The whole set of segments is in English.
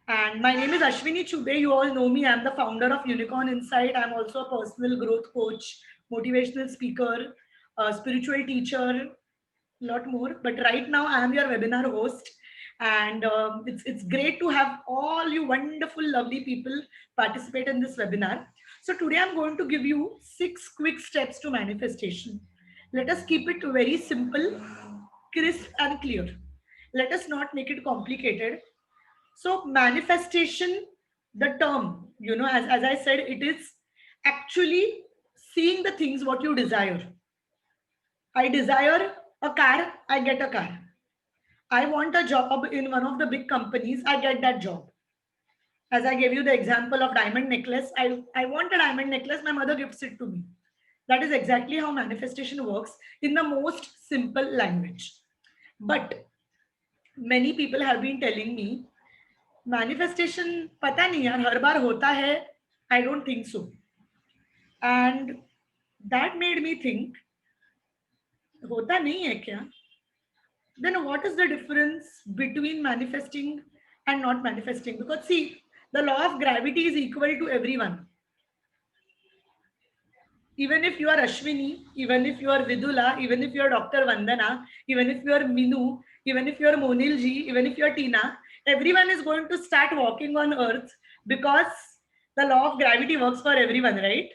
And my name is Ashwini Chube. You all know me. I'm the founder of Unicorn Insight. I'm also a personal growth coach, motivational speaker, a spiritual teacher, lot more. But right now, I am your webinar host, and it's great to have all you wonderful, lovely people participate in this webinar. So today, I'm going to give you 6 quick steps to manifestation. Let us keep it very simple, crisp, and clear. Let us not make it complicated. So manifestation, the term, as I said, it is actually seeing the things what you desire. I desire a car, I get a car. I want a job in one of the big companies, I get that job. As I gave you the example of diamond necklace, I want a diamond necklace, my mother gifts it to me. That is exactly how manifestation works in the most simple language. But many people have been telling me manifestation पता नहीं यार हर बार होता है. I don't think so. And that made me think, होता नहीं है क्या? Then what is the difference between manifesting and not manifesting? Because see, the law of gravity is equal to everyone. Even if you are Ashwini, even if you are Vidula, even if you are Dr. Vandana, even if you are Minu, even if you are Monilji, even if you are Tina, everyone is going to start walking on earth because the law of gravity works for everyone, right?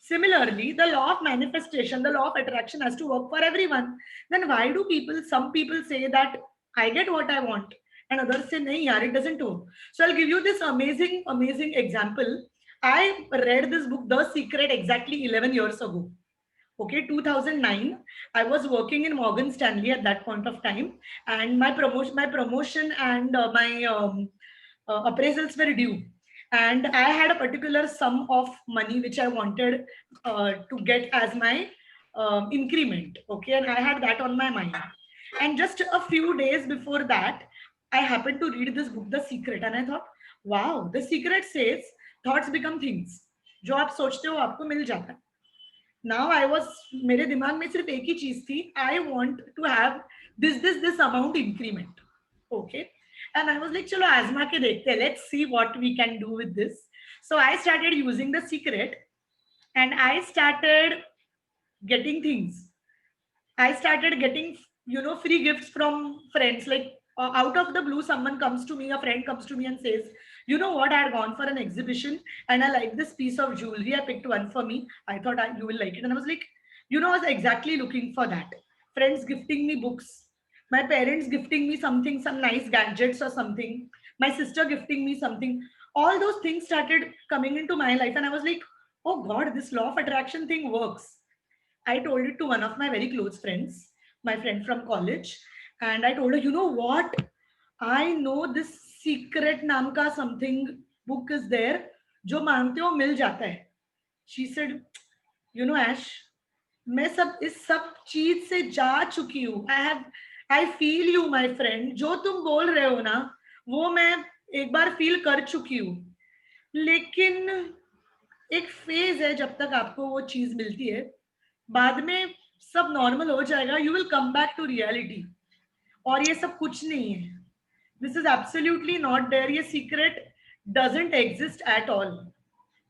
Similarly, the law of manifestation, the law of attraction has to work for everyone. Then why do some people say that I get what I want and others say, nahi yaar, it doesn't work. So I'll give you this amazing example. I read this book, The Secret, exactly 11 years ago. Okay, 2009. I was working in Morgan Stanley at that point of time, and my promotion and my appraisals were due, and I had a particular sum of money which I wanted to get as my increment. Okay, and I had that on my mind. And just a few days before that, I happened to read this book, The Secret, and I thought, wow, The Secret says thoughts become things. जो आप सोचते हो आपको मिल जाता है. Now I was मेरे दिमाग में सिर्फ एक ही चीज थी, I want to have this amount increment. Okay, and I was like चलो आजमा के देखते हैं, let's see what we can do with this. So I started using the secret and I started getting things. I started getting, free gifts from friends. Like out of the blue, someone comes to me, a friend comes to me and says, you know what, I had gone for an exhibition and I like this piece of jewelry. I picked one for me. I thought you will like it. And I was like, I was exactly looking for that. Friends gifting me books, my parents gifting me something, some nice gadgets or something, my sister gifting me something. All those things started coming into my life. And I was like, oh God, this law of attraction thing works. I told it to one of my very close friends, my friend from college, and I told her, you know what? I know this secret नाम का something book is there, जो मांगते हो मिल जाता है. She said, Ash, मैं सब इस सब चीज से जा चुकी हूँ. I feel you, my friend. जो तुम बोल रहे हो ना, वो मैं एक बार फील कर चुकी हूँ. लेकिन एक फेज है जब तक आपको वो चीज मिलती है, बाद में सब नॉर्मल हो जाएगा. You will come back to reality. और ये सब कुछ नहीं है. This is absolutely not there. ये secret doesn't exist at all.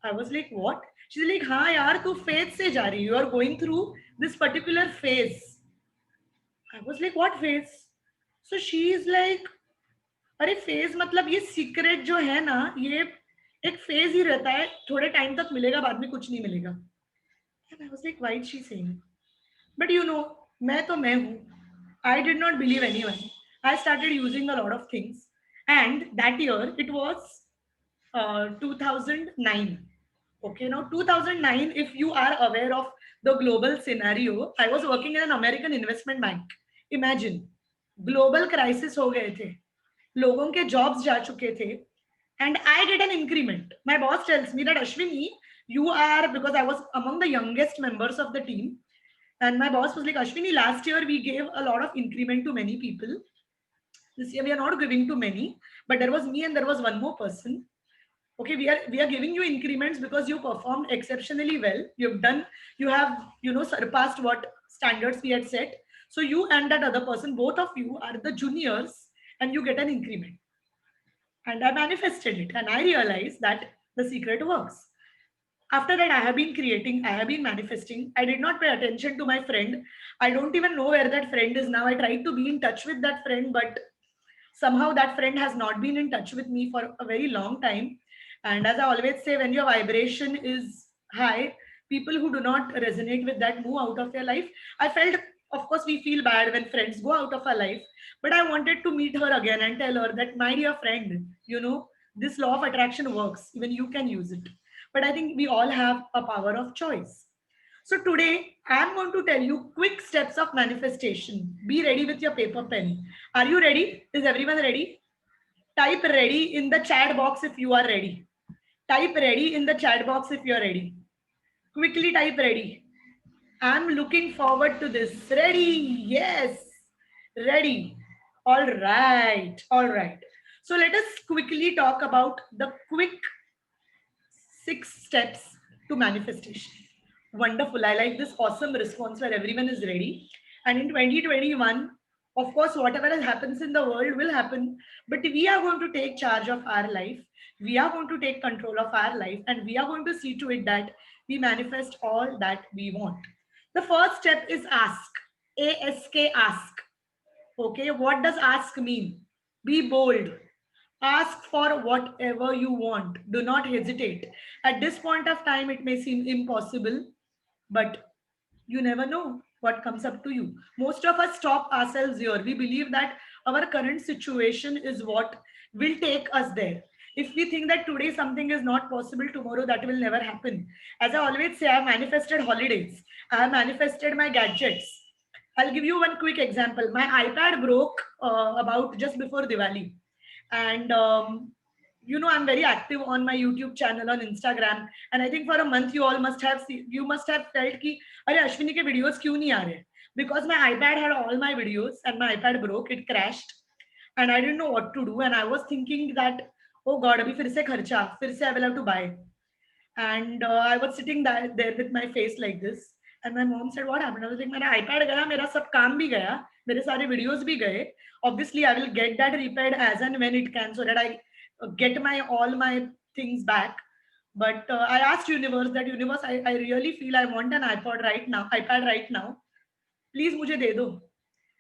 I was like what. She is like हाँ यार तू फेज से जा रही है, you are going through this particular phase. I was like what phase. So she is like अरे phase मतलब ये सीक्रेट जो है ना, ये एक फेज ही रहता है, थोड़े टाइम तक मिलेगा, बाद में कुछ नहीं मिलेगा. And I was like why she saying. But मैं तो मैं हूँ. I did not believe anyone. I started using a lot of things. And that year, it was 2009. Okay, now 2009, if you are aware of the global scenario, I was working in an American investment bank. Imagine, global crisis हो गए थे. लोगों के jobs जा चुके थे. And I get an increment. My boss tells me that Ashwini, you are, because I was among the youngest members of the team, and my boss was like, Ashwini, last year we gave a lot of increment to many people. This year we are not giving to many, but there was me and there was one more person. Okay, we are giving you increments because you performed exceptionally well. You have surpassed what standards we had set. So you and that other person, both of you are the juniors, and you get an increment. and I manifested it, and I realized that the secret works. After that, I have been creating, I have been manifesting. I did not pay attention to my friend. I don't even know where that friend is now. I tried to be in touch with that friend, but somehow that friend has not been in touch with me for a very long time. And as I always say, when your vibration is high, people who do not resonate with that move out of your life. I felt, of course, we feel bad when friends go out of our life, but I wanted to meet her again and tell her that, my dear friend, this law of attraction works. Even you can use it. But I think we all have a power of choice. So today I'm going to tell you quick steps of manifestation. Be ready with your paper pen. Are you ready? Is everyone ready? Type ready in the chat box if you are ready. Type ready in the chat box if you are ready. Quickly type ready. I'm looking forward to this. Ready? Yes. Ready. All right. All right. So let us quickly talk about the quick 6 steps to manifestation. Wonderful. I like this awesome response where everyone is ready. And in 2021, of course, whatever happens in the world will happen, but we are going to take charge of our life. We are going to take control of our life, and we are going to see to it that we manifest all that we want. The first step is ask. ASK, ask. Okay, what does ask mean? Be bold. Ask for whatever you want. Do not hesitate. At this point of time, it may seem impossible, but you never know what comes up to you. Most of us stop ourselves here. We believe that our current situation is what will take us there. If we think that today something is not possible, tomorrow that will never happen. As I always say, I have manifested holidays, I have manifested my gadgets. I'll give you one quick example. My iPad broke about just before Diwali, and I'm very active on my YouTube channel, on Instagram, and I think for a month you all must have you must have felt कि अरे अश्विनी के videos क्यों नहीं आ रहे? Because my iPad had all my videos and my iPad broke, it crashed, and I didn't know what to do, and I was thinking that, oh God, अभी फिर से खर्चा, फिर से I will have to buy. And I was sitting there with my face like this. And my mom said, what happened? I was like, मेरा iPad गया, मेरा सब काम भी गया, मेरे सारे videos भी गए. Obviously, I will get that repaired as and when it can, so that I get my all my things back. But I asked universe that, universe, I really feel I want an iPad right now. Please मुझे दे दो.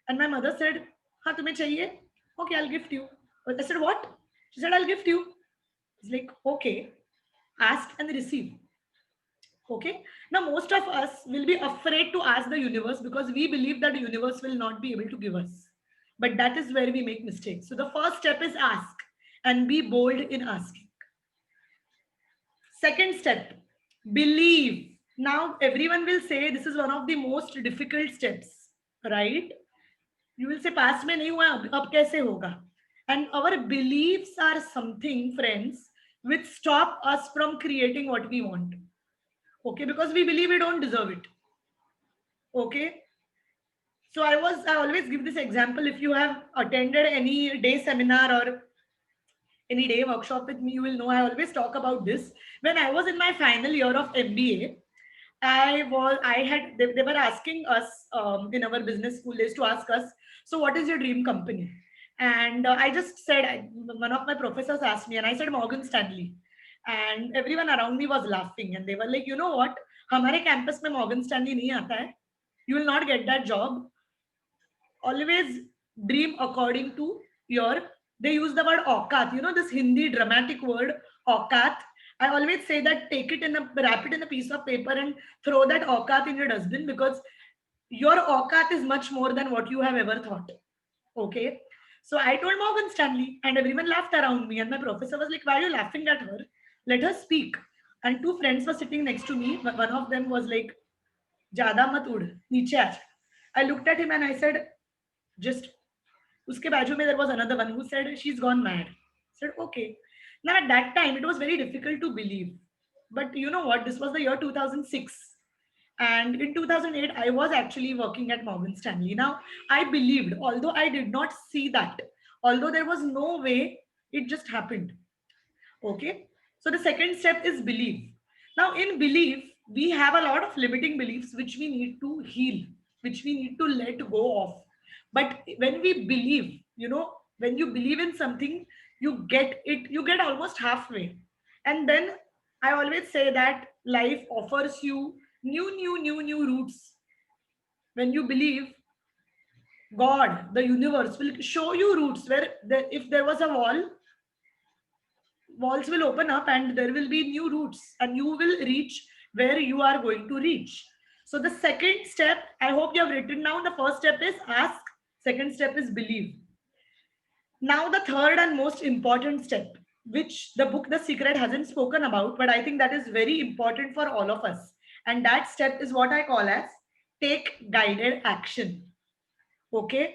And my mother said, हाँ तुम्हें चाहिए? Okay, I'll gift you. I said, what? She said, I'll gift you. It's like, okay, ask and receive. Okay. Now, most of us will be afraid to ask the universe because we believe that the universe will not be able to give us. But that is where we make mistakes. So the first step is ask and be bold in asking. Second step, believe. Now, everyone will say this is one of the most difficult steps, right? You will say, past mein nahi hua, ab kaise hoga? And our beliefs are something, friends, which stop us from creating what we want. Okay, because we believe we don't deserve it. Okay. So I always give this example. If you have attended any day seminar or any day workshop with me, you will know I always talk about this. When I was in my final year of MBA, they were asking us in our business school days to ask us, so what is your dream company? And I just said, one of my professors asked me, and I said Morgan Stanley. And everyone around me was laughing, and they were like, you know what? हमारे campus में Morgan Stanley नहीं आता है. You will not get that job. Always dream according to your, they use the word aukat, this Hindi dramatic word aukat. I always say that wrap it in a piece of paper and throw that aukat in your dustbin, because your aukat is much more than what you have ever thought. Okay. So I told Morgan Stanley, and everyone laughed around me, and my professor was like, why are you laughing at her? Let her speak. And two friends were sitting next to me. One of them was like, Jada mat ud, niche aaj. I looked at him and I said, just uske baaju mein there was another one who said, she's gone mad. I said, okay. Now at that time it was very difficult to believe, but you know what, this was the year 2006, and in 2008 I was actually working at Morgan Stanley. Now I believed, although I did not see that, although there was no way, it just happened. Okay. So the second step is belief. Now in belief, we have a lot of limiting beliefs which we need to heal, which we need to let go of. But when we believe, when you believe in something, you get it, you get almost halfway. And then I always say that life offers you new routes. When you believe, God, the universe will show you routes where if there was a wall, walls will open up and there will be new routes and you will reach where you are going to reach. So the second step, I hope you have written down. The first step is ask, second step is believe. Now the third and most important step, which the book The Secret hasn't spoken about, but I think that is very important for all of us. And that step is what I call as take guided action. Okay,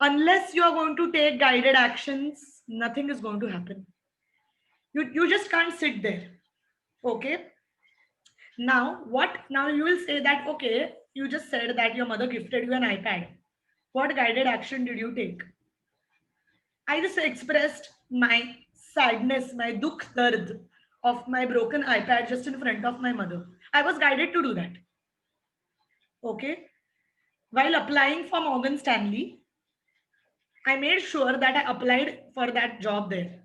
unless you are going to take guided actions, nothing is going to happen. You just can't sit there. Okay, now what, now you will say that, okay, you just said that your mother gifted you an iPad. What guided action did you take? I just expressed my sadness, my dukh dard of my broken iPad just in front of my mother. I was guided to do that. Okay, while applying for Morgan Stanley, I made sure that I applied for that job there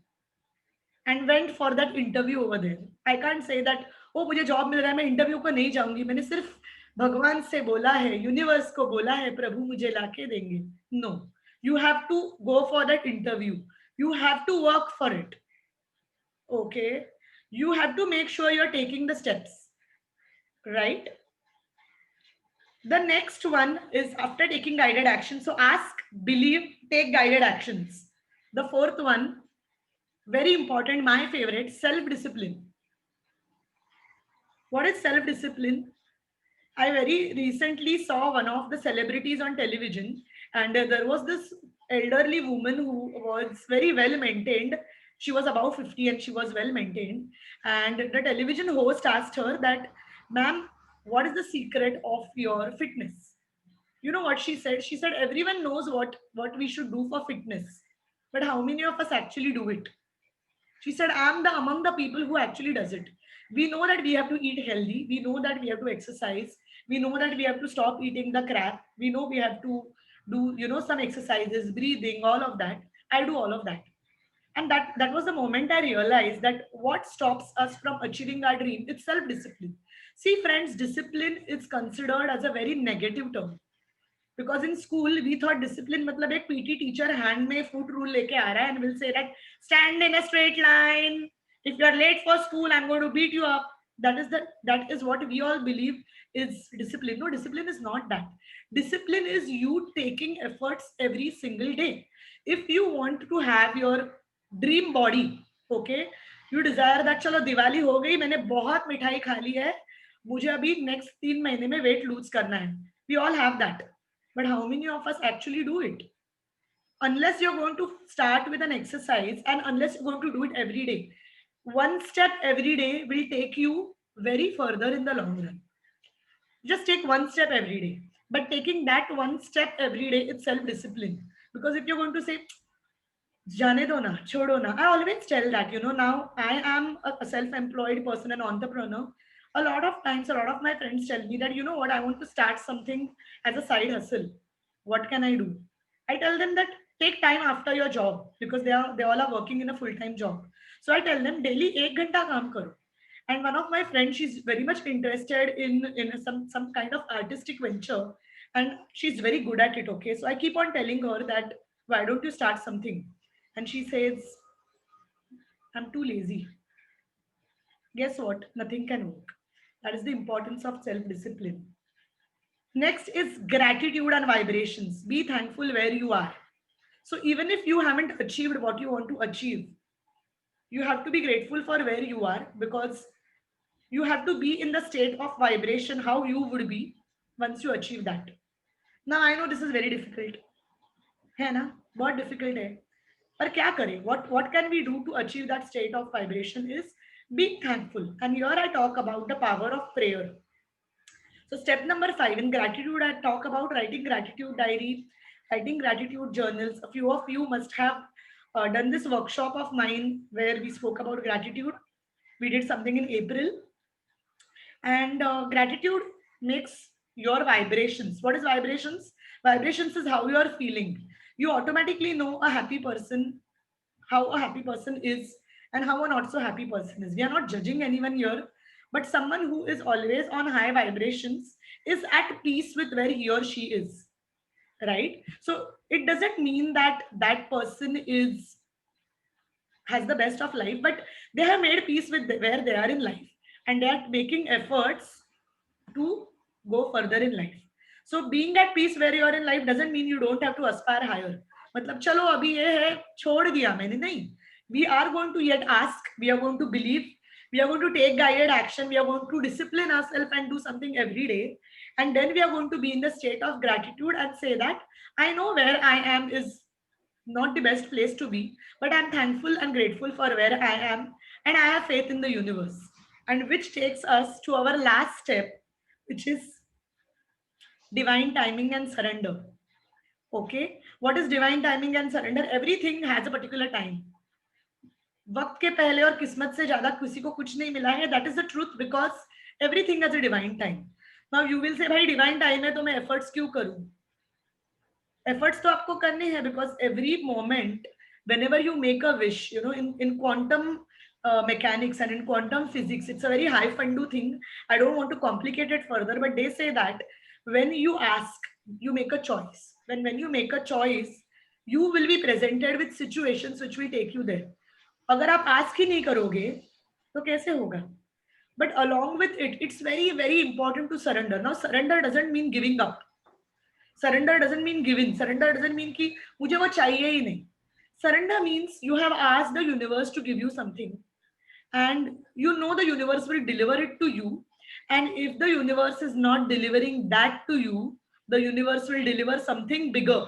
and went for that interview over there. I can't say that, oh मुझे job मिल रहा है मैं interview को नहीं जाऊंगी. मैंने सिर्फ भगवान से बोला है, यूनिवर्स को बोला है, प्रभु मुझे लाके देंगे. No, you have to go for that interview. You have to work for it. Okay, you have to make sure you're taking the steps, right? The next one is after taking guided action. So ask, believe, take guided actions. The fourth one, very important, my favorite, self-discipline. What is self-discipline? I very recently saw one of the celebrities on television, and there was this elderly woman who was very well maintained. She was about 50 and she was well maintained. And the television host asked her that, ma'am, what is the secret of your fitness? You know what she said? She said, everyone knows what we should do for fitness, but how many of us actually do it? She said, I'm the among the people who actually does it. We know that we have to eat healthy. We know that we have to exercise. We know that we have to stop eating the crap. We know we have to do, some exercises, breathing, all of that. I do all of that. And that was the moment I realized that what stops us from achieving our dream, it's self-discipline. See, friends, discipline is considered as a very negative term. Because in school we thought discipline matlab ek PT teacher hand mein foot rule leke aa raha hai and will say that stand in a straight line, if you are late for school I'm going to beat you up. That is what we all believe is discipline. No, discipline is not that. Discipline is you taking efforts every single day. If you want to have your dream body, okay, you desire that चलो दिवाली हो गई, मैंने बहुत मिठाई खा ली है, मुझे अभी नेक्स्ट 3 महीने में वेट लूज करना है. We all have that. But how many of us actually do it? Unless you're going to start with an exercise and unless you're going to do it every day, one step every day will take you very further in the long run. Just take one step every day. But taking that one step every day, it's self-discipline. Because if you're going to say, Jane do na, chodo na, I always tell that, now I am a self-employed person, an entrepreneur. A lot of times, a lot of my friends tell me that, you know what, I want to start something as a side hustle. What can I do? I tell them that take time after your job because they all are working in a full-time job. So I tell them daily 1 ghanta kaam karo. And one of my friends, she's very much interested in some kind of artistic venture, and she's very good at it. Okay, so I keep on telling her that why don't you start something? And she says, I'm too lazy. Guess what? Nothing can work. That is the importance of self-discipline. Next is gratitude and vibrations. Be thankful where you are. So even if you haven't achieved what you want to achieve, you have to be grateful for where you are because you have to be in the state of vibration how you would be once you achieve that. Now I know this is very difficult. है ना? बहुत difficult है. पर क्या करें? What can we do to achieve that state of vibration is being thankful. And here I talk about the power of prayer. So step number 5 in gratitude, I talk about writing gratitude diary, writing gratitude journals. A few of you must have done this workshop of mine where we spoke about gratitude. We did something in April. And gratitude makes your vibrations. What is vibrations? Vibrations is how you are feeling. You automatically know a happy person how a happy person is and how a not so happy person is. We are not judging anyone here, but someone who is always on high vibrations is at peace with where he or she is, right? So it doesn't mean that that person is has the best of life, but they have made peace with where they are in life, and they are making efforts to go further in life. So being at peace where you are in life doesn't mean you don't have to aspire higher. मतलब चलो अभी ये है, छोड़ दिया मैंने, नहीं. We are going to yet ask, we are going to believe, we are going to take guided action, we are going to discipline ourselves and do something every day, and then we are going to be in the state of gratitude and say that I know where I am is not the best place to be, but I'm thankful and grateful for where I am, and I have faith in the universe. And which takes us to our last step, which is divine timing and surrender. Okay, what is divine timing and surrender? Everything has a particular time. वक्त के पहले और किस्मत से ज्यादा किसी को कुछ नहीं मिला है. That is the truth, because everything has a divine time. Now you will say भाई डिवाइन टाइम है तो मैं एफर्ट्स क्यों करूं? एफर्ट्स तो आपको करने हैं, because every moment whenever you make a wish, you know, in quantum mechanics and in quantum physics, it's a very high fundu thing. I don't want to complicate it further, but they say that when you ask, you make a choice. When you make a choice, you will be presented with situations which will take you there. अगर आप ask ही नहीं करोगे तो कैसे होगा? But along with it, it's very very important to surrender. Now surrender doesn't mean giving up. Surrender doesn't mean giving. Surrender doesn't mean कि मुझे वो चाहिए ही नहीं. Surrender means you have asked the universe to give you something, and you know the universe will deliver it to you. And if the universe is not delivering that to you, the universe will deliver something bigger,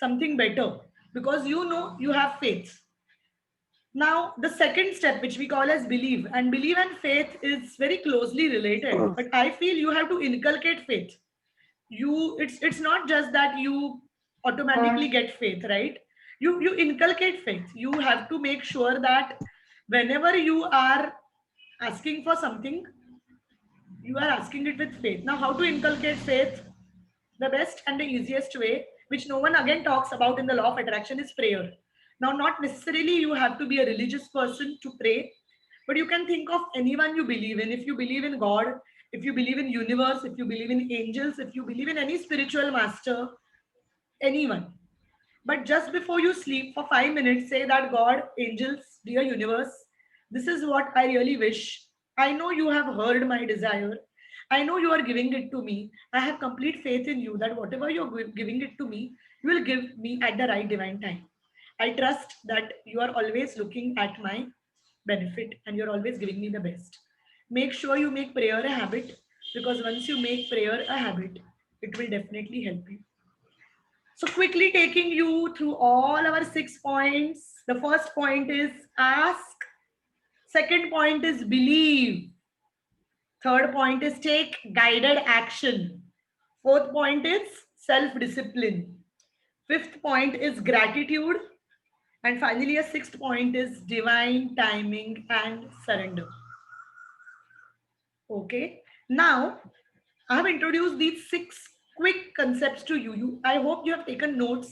something better, because you know you have faith. Now, the second step, which we call as believe, and believe and faith is very closely related. But I feel you have to inculcate faith. It's not just that you automatically get faith, right? You inculcate faith. You have to make sure that whenever you are asking for something, you are asking it with faith. Now, how to inculcate faith? The best and the easiest way, which no one again talks about in the law of attraction, is prayer. Now, not necessarily you have to be a religious person to pray, but you can think of anyone you believe in. If you believe in God, if you believe in universe, if you believe in angels, if you believe in any spiritual master, anyone. But just before you sleep for 5 minutes, say that God, angels, dear universe, this is what I really wish. I know you have heard my desire. I know you are giving it to me. I have complete faith in you that whatever you're giving it to me, you will give me at the right divine time. I trust that you are always looking at my benefit and you're always giving me the best. Make sure you make prayer a habit, because once you make prayer a habit, it will definitely help you. So, quickly taking you through all our 6 points. The first point is ask. Second point is believe. Third point is take guided action. Fourth point is self discipline. Fifth point is gratitude. And finally, a sixth point is divine timing and surrender. Okay. Now, I have introduced these 6 quick concepts to you. I hope you have taken notes.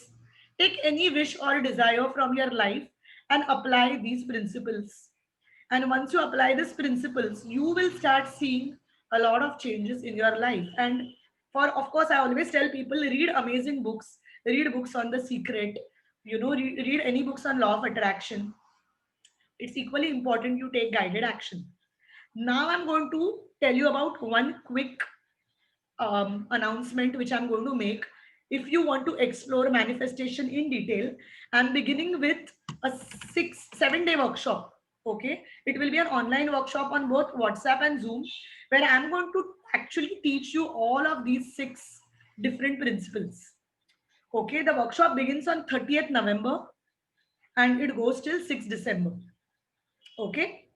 Take any wish or desire from your life and apply these principles. And once you apply these principles, you will start seeing a lot of changes in your life. And of course, I always tell people, read amazing books, read books on the secret, read any books on law of attraction. It's equally important you take guided action. Now I'm going to tell you about one quick announcement which I'm going to make. If you want to explore manifestation in detail, I'm beginning with a 7 day workshop. Okay, it will be an online workshop on both WhatsApp and Zoom, where I'm going to actually teach you all of these 6 different principles. Okay, the workshop begins on 30th November and it goes till 6th December. Okay,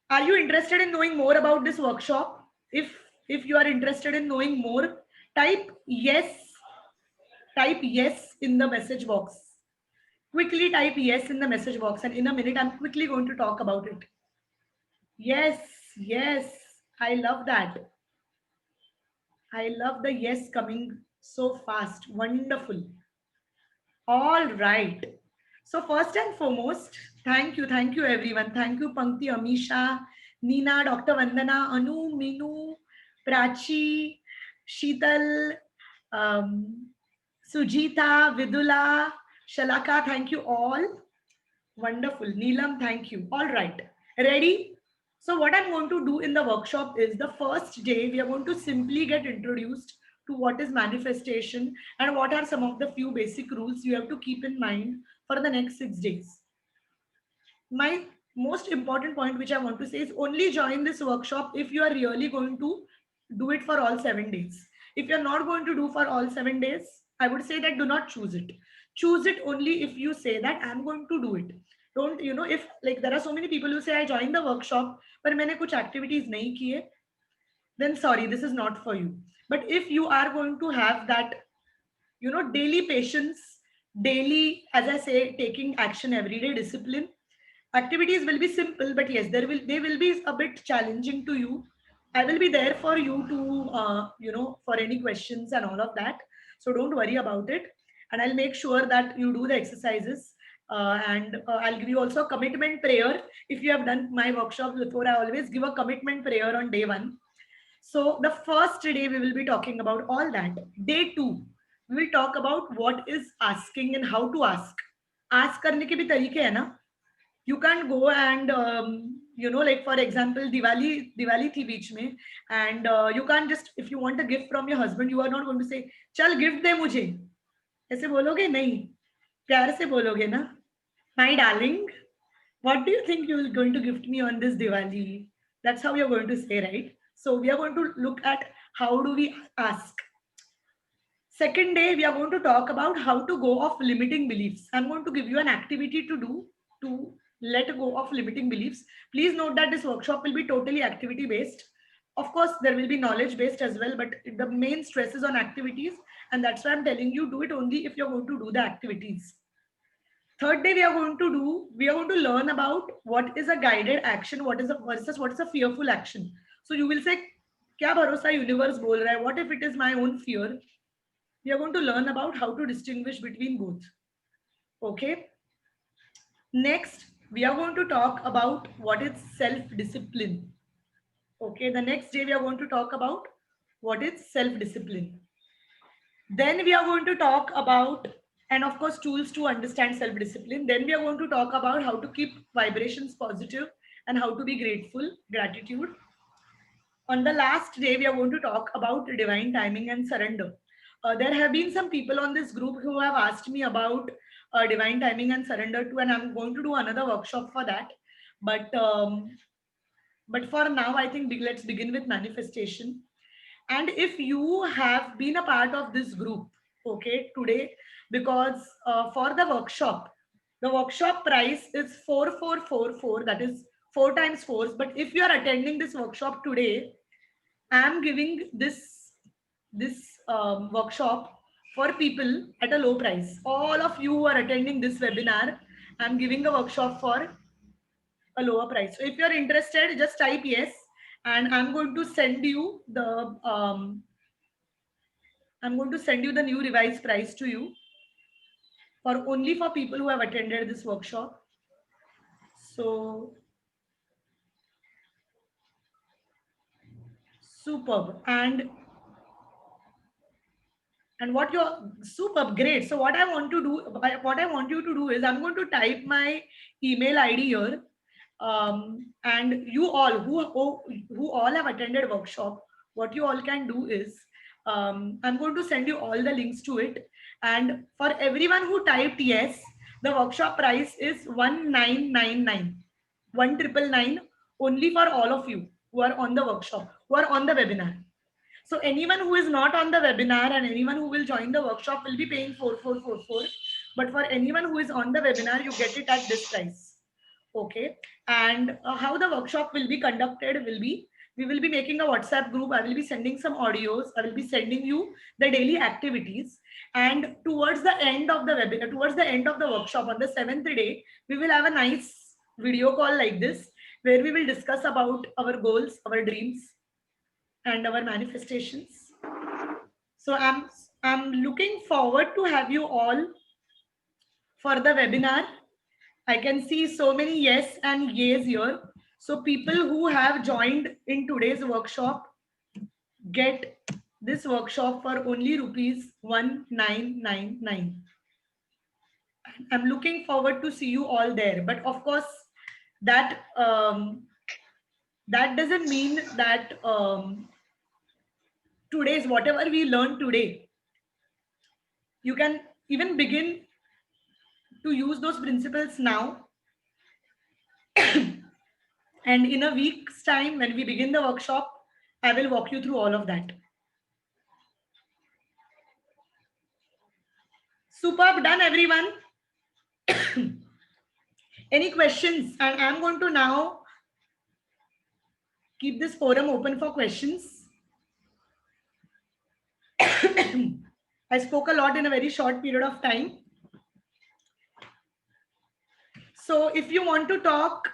are you interested in knowing more about this workshop? If you are interested in knowing more, type yes in the message box. Quickly type yes in the message box, and in a minute I'm quickly going to talk about it. Yes, I love that. I love the yes coming so fast. Wonderful. All right. So first and foremost, thank you everyone. Thank you Pankti, Amisha, Nina, Dr. Vandana, Anu, Minu, Prachi, Sheetal, um, Sujita, Vidula, Shalaka, thank you all. Wonderful. Neelam, thank you. All right. Ready? So what I'm going to do in the workshop is the first day, we are going to simply get introduced to what is manifestation and what are some of the few basic rules you have to keep in mind for the next 6 days. My most important point which I want to say is only join this workshop if you are really going to do it for all 7 days. If you're not going to do for all 7 days, I would say that do not choose it. Choose it only if you say that I'm going to do it. Don't, if like there are so many people who say I joined the workshop, but मैंने कुछ activities नहीं किए, then sorry, this is not for you. But if you are going to have that, daily patience, daily, as I say, taking action every day, discipline, activities will be simple, but yes, they will be a bit challenging to you. I will be there for you to, for any questions and all of that. So don't worry about it. And I'll make sure that you do the exercises. And I'll give you also a commitment prayer. If you have done my workshop before, I always give a commitment prayer on day one. So the first day we will be talking about all that. Day two, we will talk about what is asking and how to ask. Ask करने के भी तरीके हैं ना. You can't go and like for example Diwali थी बीच में and you can't just if you want a gift from your husband you are not going to say चल gift दे मुझे ऐसे बोलोगे नहीं प्यार से बोलोगे ना my darling what do you think you are going to gift me on this Diwali? That's how you're going to say, right? So we are going to look at how do we ask. Second day, we are going to talk about how to go off limiting beliefs. I'm going to give you an activity to do to let go of limiting beliefs. Please note that this workshop will be totally activity based. Of course, there will be knowledge based as well, but the main stress is on activities. And that's why I'm telling you, do it only if you're going to do the activities. Third day, we are going to learn about what is a guided action, what is a fearful action. So you will say, क्या भरोसा universe बोल रहा है? What if it is my own fear? We are going to learn about how to distinguish between both. Okay. Next, we are going to talk about what is self-discipline. Okay. The next day, we are going to talk about what is self-discipline. Then we are going to talk about, and of course, tools to understand self-discipline. Then we are going to talk about how to keep vibrations positive and how to be grateful, gratitude. On the last day, we are going to talk about divine timing and surrender. There have been some people on this group who have asked me about divine timing and surrender too, and I'm going to do another workshop for that. But for now, I think let's begin with manifestation. And if you have been a part of this group, okay, today, because for the workshop price is 4444, that is 4 times 4s. But if you are attending this workshop today, I am giving this workshop for people at a low price. All of you who are attending this webinar, I am giving a workshop for a lower price. So if you are interested, just type yes, and I'm going to send you the new revised price to you for only for people who have attended this workshop. So superb. And what you're superb, great. So what I want you to do is I'm going to type my email ID here. And you all who all have attended workshop, what you all can do is I'm going to send you all the links to it. And for everyone who typed yes, the workshop price is 1999, 1999, only for all of you who are on the workshop, who are on the webinar. So anyone who is not on the webinar and anyone who will join the workshop will be paying 4444. But for anyone who is on the webinar, you get it at this price. Okay. And how the workshop will be conducted will be, we will be making a WhatsApp group. I will be sending some audios. I will be sending you the daily activities. And towards the end of the webinar, towards the end of the workshop on the 7th day, we will have a nice video call like this, where we will discuss about our goals, our dreams, and our manifestations. So I'm looking forward to have you all for the webinar. I can see so many yes and yays here. So people who have joined in today's workshop get this workshop for only rupees 1999. I'm looking forward to see you all there. But of course, that that doesn't mean that today's whatever we learn today, you can even begin to use those principles now. And in a week's time, when we begin the workshop, I will walk you through all of that. Superb, done everyone. Any questions? And I'm going to now keep this forum open for questions. I spoke a lot in a very short period of time. So if you want to talk,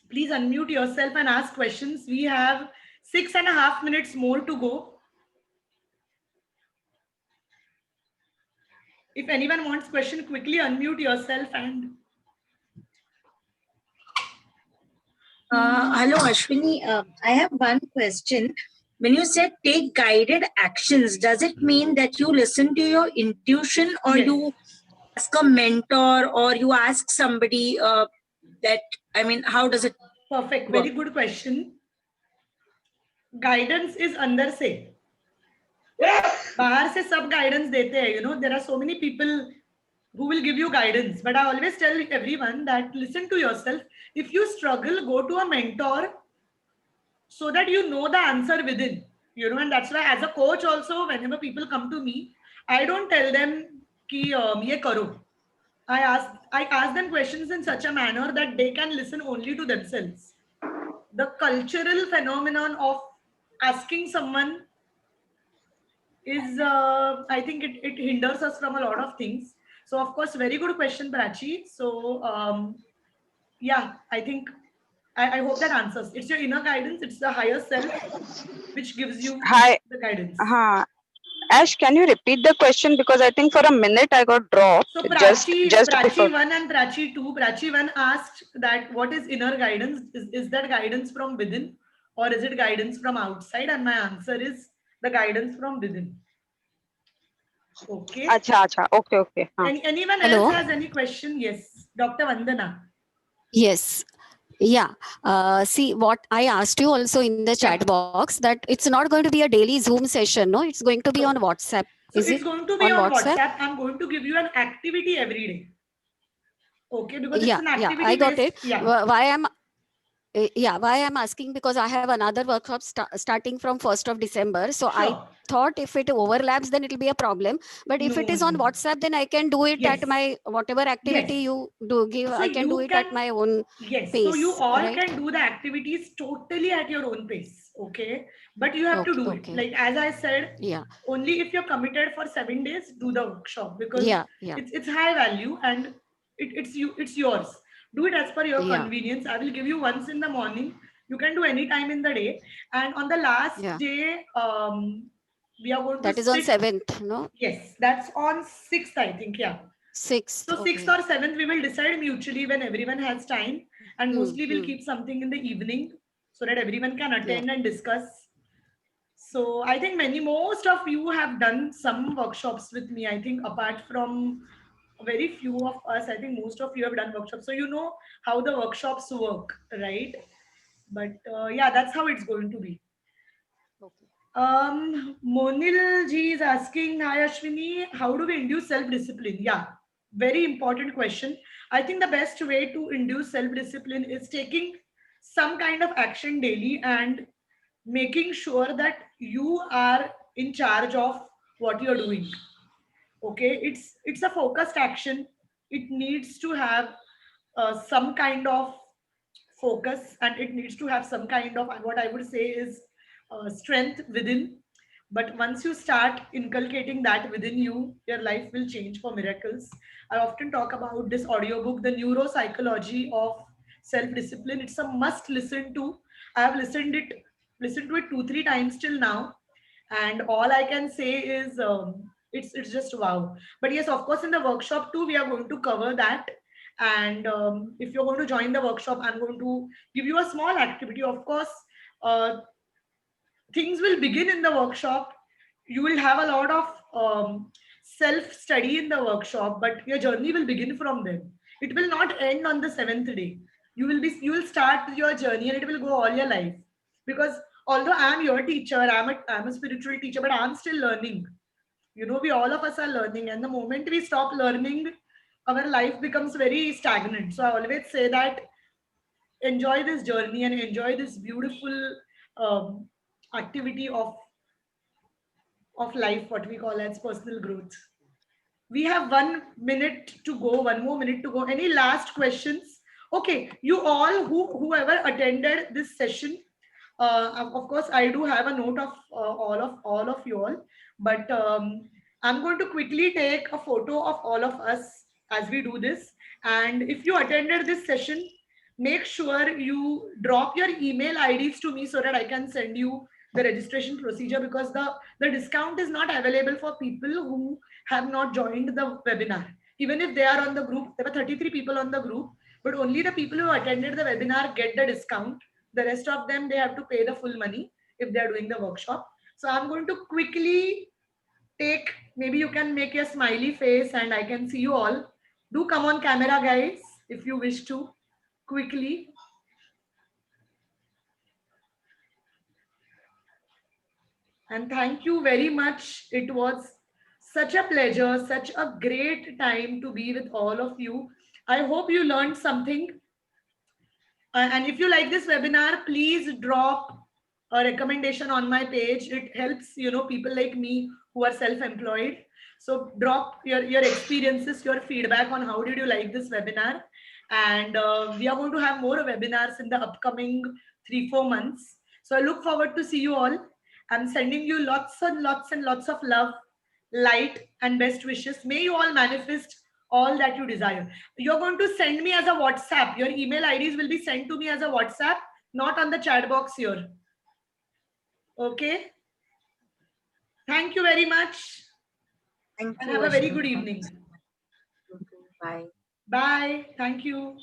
please unmute yourself and ask questions. We have 6.5 minutes more to go. If anyone wants question, quickly unmute yourself and. Hello, Ashwini. I have one question. When you said take guided actions, does it mean that you listen to your intuition, or Yes. you ask a mentor, or you ask somebody that, I mean, how does it Perfect. work? Very good question. Guidance is अंदर से. बाहर से सब guidance देते हैं. You know, there are so many people who will give you guidance. But I always tell everyone that listen to yourself. If you struggle, go to a mentor so that you know the answer within. You know, and that's why as a coach also, whenever people come to me, I don't tell them कि ये करो. I ask them questions in such a manner that they can listen only to themselves. The cultural phenomenon of asking someone is, I think it hinders us from a lot of things. So of course, very good question, Prachi. So yeah, I think I hope that answers. It's your inner guidance. It's the higher self which gives you the guidance. Ash, can you repeat the question, because I think for a minute I got dropped. So Prachi, just Prachi before. 1 and Prachi 2. Prachi 1 asked that what is inner guidance? Is that guidance from within or is it guidance from outside? And my answer is the guidance from within. Okay. Acha. Okay. Anyone Hello? else has any question? Yes. Dr. Vandana. Yes. Yeah. See, what I asked you also in the chat box, that it's not going to be a daily Zoom session, no? It's going to be No. on WhatsApp. So Is it's it going to be on on WhatsApp. I'm going to give you an activity every day. Okay, because it's an activity I got based. it. Why I'm asking, because I have another workshop starting from 1st of December. So I Sure. thought if it overlaps, then it'll be a problem. But if it is on No. WhatsApp, then I can do it Yes. at my, whatever activity Yes. you do give, So I can do you it at my own Yes. pace. So you all right? can do the activities totally at your own pace. Okay. But you have to do it. Like as I said, Yeah. only if you're committed for 7 days, do the workshop, because Yeah. it's high value and it's yours. Do it as per your convenience. I will give you once in the morning. You can do any time in the day. And on the last day, we are going to That is on 7th, no? Yes, that's on 6th, I think. Yeah. 6th. So 6th or 7th, we will decide mutually when everyone has time, and mostly we'll keep something in the evening so that everyone can attend and discuss. So I think most of you have done some workshops with me. I think apart from very few of us, I think most of you have done workshops. So you know how the workshops work, right? But yeah, that's how it's going to be. Monil ji is asking, hi Ashwini, how do we induce self-discipline? Yeah, very important question. I think the best way to induce self-discipline is taking some kind of action daily and making sure that you are in charge of what you're doing. Okay, it's a focused action. It needs to have some kind of focus, and it needs to have some kind of, what I would say is, strength within. But once you start inculcating that within you, your life will change for miracles. I often talk about this audiobook, The Neuropsychology of Self-Discipline. It's a must listen to. I have listened to it 2-3 times till now, and all I can say is It's just wow. But yes, of course, in the workshop too, we are going to cover that. And if you're going to join the workshop, I'm going to give you a small activity. Of course, uh, things will begin in the workshop. You will have a lot of self study in the workshop, but your journey will begin from then. It will not end on the seventh day. You will start your journey and it will go all your life. Because although I'm your teacher, I'm a spiritual teacher, but I'm still learning. You know, we all of us are learning, and the moment we stop learning, our life becomes very stagnant. So I always say that enjoy this journey and enjoy this beautiful um, activity of life, what we call as personal growth. We have 1 minute to go, 1 more minute to go. Any last questions? Okay, you all whoever attended this session, of course I do have a note of all of you all, but I'm going to quickly take a photo of all of us as we do this. And if you attended this session, make sure you drop your email IDs to me so that I can send you the registration procedure, because the discount is not available for people who have not joined the webinar. Even if they are on the group, there were 33 people on the group, but only the people who attended the webinar get the discount. The rest of them, they have to pay the full money if they are doing the workshop. So I'm going to quickly take, maybe you can make your smiley face and I can see you all. Do come on camera, guys, if you wish to quickly. And thank you very much. It was such a pleasure, such a great time to be with all of you. I hope you learned something. And if you like this webinar, please drop a recommendation on my page. It helps, you know, people like me who are self-employed. So drop your experiences, your feedback on how did you like this webinar. And we are going to have more webinars in the upcoming 3-4 months. So I look forward to see you all. I'm sending you lots and lots and lots of love, light, and best wishes. May you all manifest all that you desire. You're going to send me as a WhatsApp. Your email IDs will be sent to me as a WhatsApp, not on the chat box here. Okay. Thank you very much. Thank And you. have a very Ashwini. good evening. Bye. Bye. Thank you.